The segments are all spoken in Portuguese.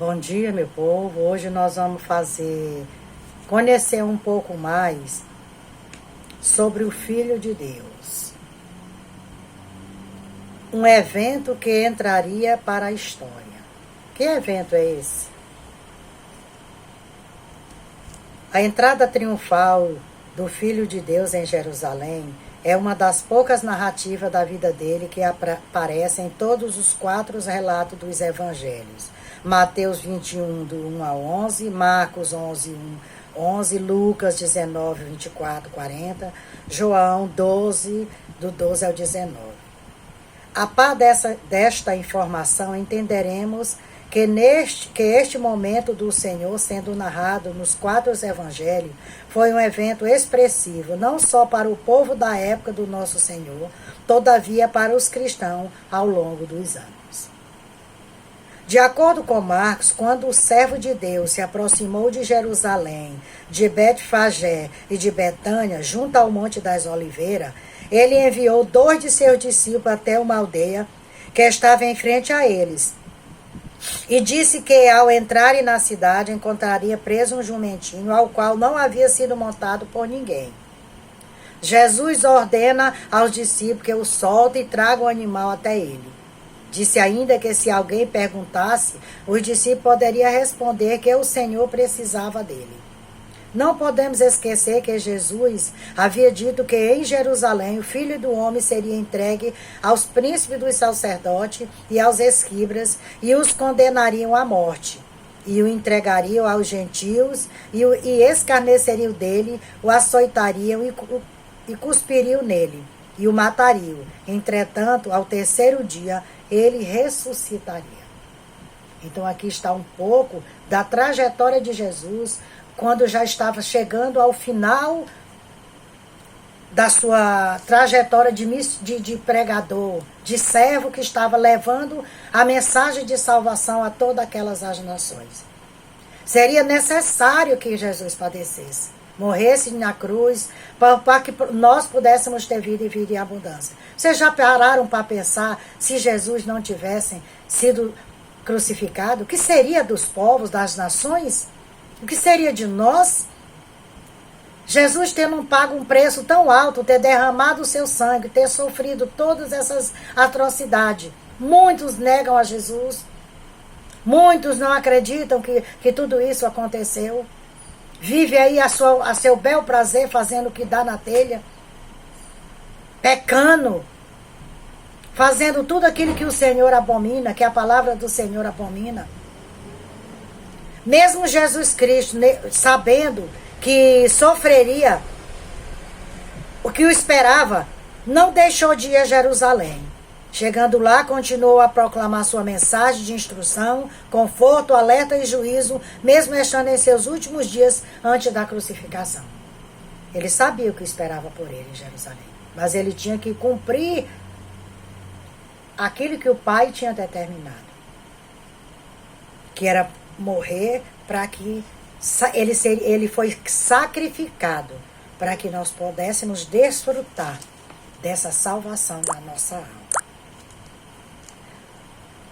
Bom dia, meu povo. Hoje nós vamos conhecer um pouco mais sobre o Filho de Deus. Um evento que entraria para a história. Que evento é esse? A entrada triunfal do Filho de Deus em Jerusalém é uma das poucas narrativas da vida dele que aparecem em todos os 4 relatos dos evangelhos. Mateus 21, do 1 ao 11, Marcos 11, 11, Lucas 19, 24, 40, João 12, do 12 ao 19. A par desta informação, entenderemos que este momento do Senhor sendo narrado nos 4 evangelhos foi um evento expressivo, não só para o povo da época do nosso Senhor, todavia para os cristãos ao longo dos anos. De acordo com Marcos, quando o servo de Deus se aproximou de Jerusalém, de Betfagé e de Betânia, junto ao Monte das Oliveiras, ele enviou 2 de seus discípulos até uma aldeia que estava em frente a eles. E disse que ao entrarem na cidade encontraria preso um jumentinho, ao qual não havia sido montado por ninguém. Jesus ordena aos discípulos que o soltem e tragam o animal até ele. Disse ainda que se alguém perguntasse, os discípulos poderiam responder que o Senhor precisava dele. Não podemos esquecer que Jesus havia dito que em Jerusalém o Filho do Homem seria entregue aos príncipes dos sacerdotes e aos escribas e os condenariam à morte. E o entregariam aos gentios e escarneceriam dele, o açoitariam e cuspiriam nele e o matariam. Entretanto, ao 3º dia, ele ressuscitaria. Então aqui está um pouco da trajetória de Jesus, quando já estava chegando ao final da sua trajetória de pregador, de servo que estava levando a mensagem de salvação a todas aquelas as nações. Seria necessário que Jesus padecesse, morresse na cruz, para que nós pudéssemos ter vida e vida em abundância. Vocês já pararam para pensar, se Jesus não tivesse sido crucificado, o que seria dos povos, das nações? O que seria de nós? Jesus tendo pago um preço tão alto, ter derramado o seu sangue, ter sofrido todas essas atrocidades. Muitos negam a Jesus. Muitos não acreditam que tudo isso aconteceu. Vive aí a seu bel prazer, fazendo o que dá na telha. Pecando. Fazendo tudo aquilo que o Senhor abomina, que a palavra do Senhor abomina. Mesmo Jesus Cristo, sabendo que sofreria o que o esperava, não deixou de ir a Jerusalém. Chegando lá, continuou a proclamar sua mensagem de instrução, conforto, alerta e juízo, mesmo estando em seus últimos dias antes da crucificação. Ele sabia o que esperava por ele em Jerusalém, mas ele tinha que cumprir aquilo que o Pai tinha determinado, que era morrer para que ele foi sacrificado para que nós pudéssemos desfrutar dessa salvação da nossa alma.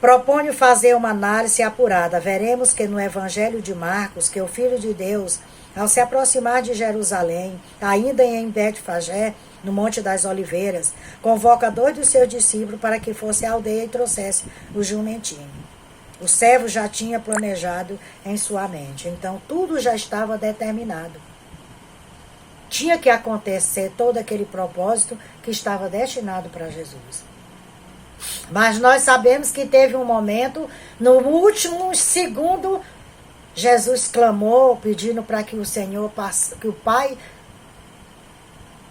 Proponho fazer uma análise apurada. Veremos que no Evangelho de Marcos, que o Filho de Deus, ao se aproximar de Jerusalém, ainda em Betfagé, no Monte das Oliveiras, convoca 2 dos seus discípulos para que fosse à aldeia e trouxesse o jumentinho. O servo já tinha planejado em sua mente. Então, tudo já estava determinado. Tinha que acontecer todo aquele propósito que estava destinado para Jesus. Mas nós sabemos que teve um momento, no último segundo, Jesus clamou, pedindo para que o Senhor, que o Pai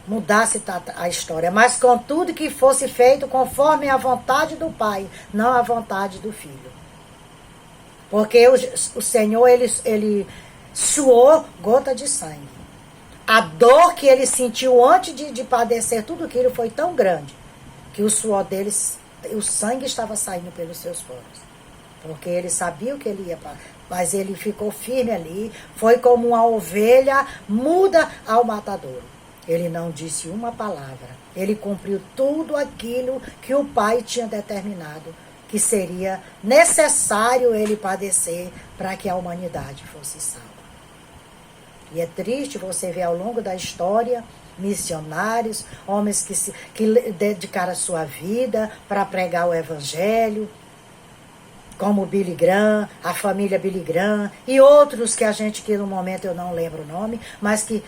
mudasse a história. Mas contudo que fosse feito conforme a vontade do Pai, não a vontade do Filho. Porque o Senhor, ele suou gota de sangue. A dor que ele sentiu antes de padecer tudo aquilo foi tão grande que o suor deles, o sangue estava saindo pelos seus poros. Porque ele sabia o que ele ia passar. Mas ele ficou firme ali. Foi como uma ovelha muda ao matadouro. Ele não disse uma palavra. Ele cumpriu tudo aquilo que o Pai tinha determinado que seria necessário ele padecer para que a humanidade fosse salva. E é triste você ver ao longo da história missionários, homens que dedicaram a sua vida para pregar o evangelho, como Billy Graham, a família Billy Graham, e outros que no momento eu não lembro o nome, mas que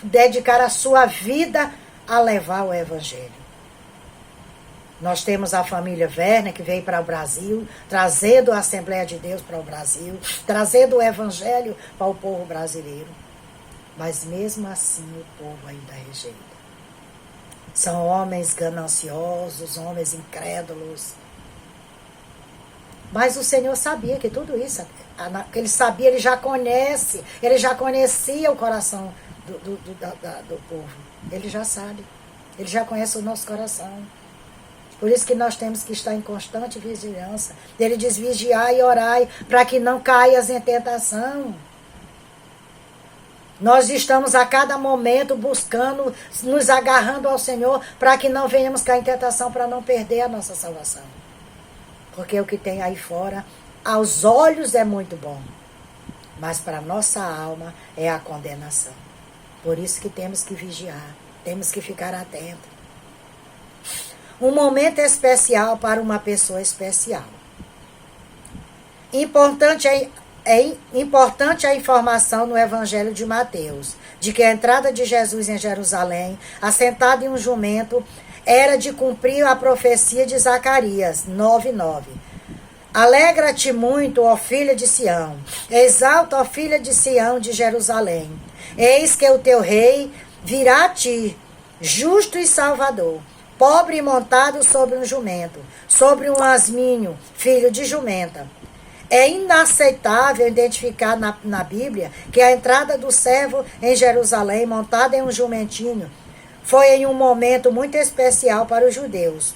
dedicaram a sua vida a levar o evangelho. Nós temos a família Werner, que veio para o Brasil, trazendo a Assembleia de Deus para o Brasil, trazendo o evangelho para o povo brasileiro. Mas mesmo assim o povo ainda rejeita. São homens gananciosos, homens incrédulos. Mas o Senhor sabia que tudo isso, ele sabia, ele já conhecia o coração do povo. Ele já sabe, ele já conhece o nosso coração. Por isso que nós temos que estar em constante vigilância. Ele diz, vigiai e orai, para que não caias em tentação. Nós estamos a cada momento buscando, nos agarrando ao Senhor, para que não venhamos cair em tentação, para não perder a nossa salvação. Porque o que tem aí fora, aos olhos é muito bom, mas para a nossa alma é a condenação. Por isso que temos que vigiar, temos que ficar atentos. Um momento especial para uma pessoa especial. É importante a informação no Evangelho de Mateus, de que a entrada de Jesus em Jerusalém, assentado em um jumento, era de cumprir a profecia de Zacarias 9:9. Alegra-te muito, ó filha de Sião, exalta, ó filha de Sião de Jerusalém. Eis que o teu rei virá a ti, justo e salvador, pobre e montado sobre um jumento, sobre um asminho, filho de jumenta. É inaceitável identificar na Bíblia que a entrada do servo em Jerusalém, montada em um jumentinho, foi em um momento muito especial para os judeus,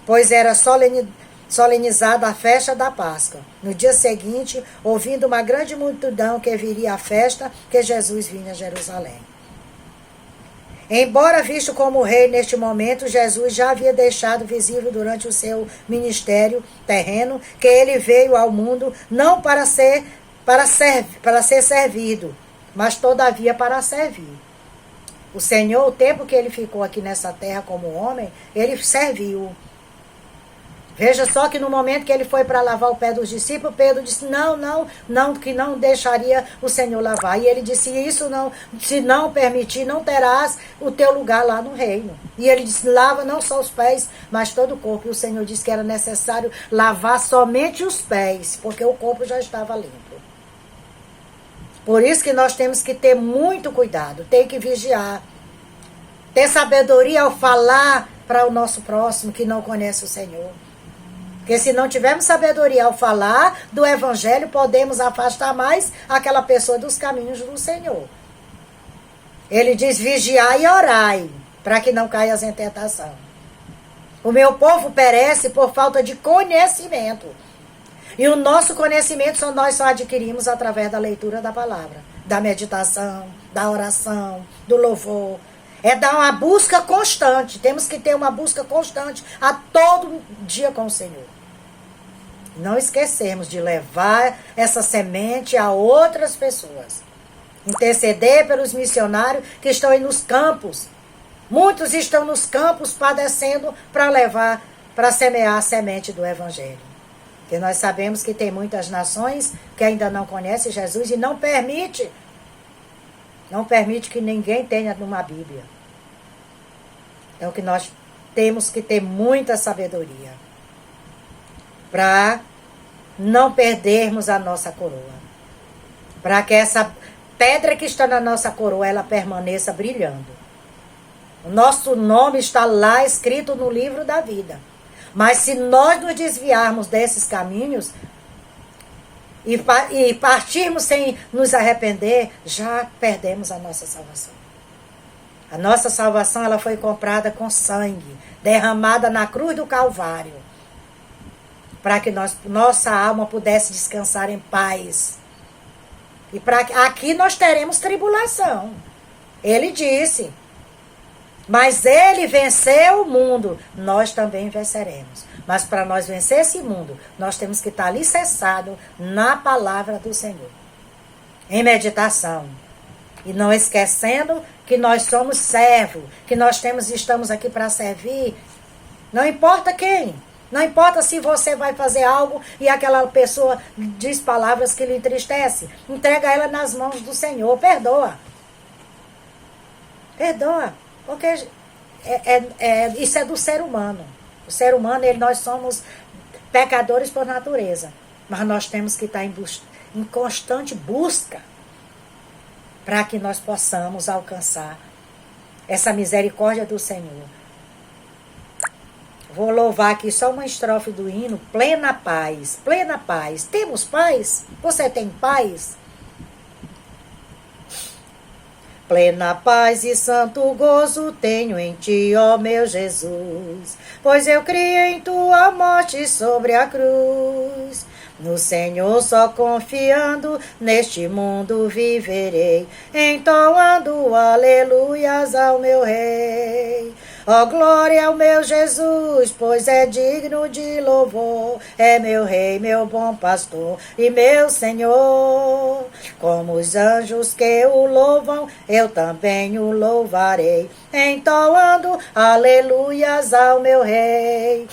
pois era solenizada a festa da Páscoa. No dia seguinte, ouvindo uma grande multidão que viria à festa, que Jesus vinha a Jerusalém. Embora visto como rei neste momento, Jesus já havia deixado visível durante o seu ministério terreno que ele veio ao mundo não para ser servido, mas todavia para servir. O Senhor, o tempo que ele ficou aqui nessa terra como homem, ele serviu. Veja só que no momento que ele foi para lavar o pé dos discípulos, Pedro disse, não, que não deixaria o Senhor lavar. E ele disse, isso não, se não permitir, não terás o teu lugar lá no reino. E ele disse, lava não só os pés, mas todo o corpo. E o Senhor disse que era necessário lavar somente os pés, porque o corpo já estava limpo. Por isso que nós temos que ter muito cuidado, tem que vigiar. Ter sabedoria ao falar para o nosso próximo que não conhece o Senhor. Porque se não tivermos sabedoria ao falar do Evangelho, podemos afastar mais aquela pessoa dos caminhos do Senhor. Ele diz, vigiai e orai, para que não caias em tentação. O meu povo perece por falta de conhecimento. E o nosso conhecimento nós só adquirimos através da leitura da palavra, da meditação, da oração, do louvor. É dar uma busca constante. Temos que ter uma busca constante a todo dia com o Senhor. Não esquecermos de levar essa semente a outras pessoas. Interceder pelos missionários que estão aí nos campos. Muitos estão nos campos padecendo para semear a semente do Evangelho. Porque nós sabemos que tem muitas nações que ainda não conhecem Jesus e não permite que ninguém tenha numa Bíblia. Então que nós temos que ter muita sabedoria para não perdermos a nossa coroa. Para que essa pedra que está na nossa coroa, ela permaneça brilhando. O nosso nome está lá escrito no livro da vida. Mas se nós nos desviarmos desses caminhos e partirmos sem nos arrepender, já perdemos a nossa salvação. A nossa salvação ela foi comprada com sangue, derramada na cruz do Calvário, para que nossa alma pudesse descansar em paz. E aqui nós teremos tribulação. Ele disse, mas ele venceu o mundo, nós também venceremos. Mas para nós vencer esse mundo, nós temos que estar alicerçados na palavra do Senhor. Em meditação. E não esquecendo que nós somos servos, que nós estamos aqui para servir. Não importa quem. Não importa se você vai fazer algo e aquela pessoa diz palavras que lhe entristecem. Entrega ela nas mãos do Senhor. Perdoa. Perdoa. Porque isso é do ser humano. O ser humano, nós somos pecadores por natureza. Mas nós temos que estar em constante busca para que nós possamos alcançar essa misericórdia do Senhor. Vou louvar aqui só uma estrofe do hino, plena paz, plena paz. Temos paz? Você tem paz? Plena paz e santo gozo tenho em ti, ó meu Jesus, pois eu criei em tua morte sobre a cruz. No Senhor só confiando, neste mundo viverei, entoando aleluias ao meu Rei. Ó glória ao meu Jesus, pois é digno de louvor, é meu Rei, meu bom pastor e meu Senhor. Como os anjos que o louvam, eu também o louvarei, entoando aleluias ao meu Rei.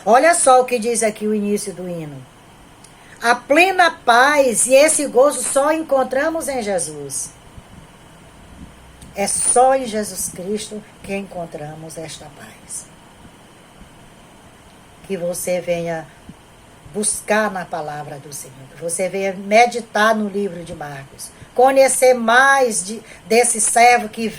Olha só o que diz aqui o início do hino. A plena paz e esse gozo só encontramos em Jesus. É só em Jesus Cristo que encontramos esta paz. Que você venha buscar na palavra do Senhor. Que você venha meditar no livro de Marcos. Conhecer mais desse servo que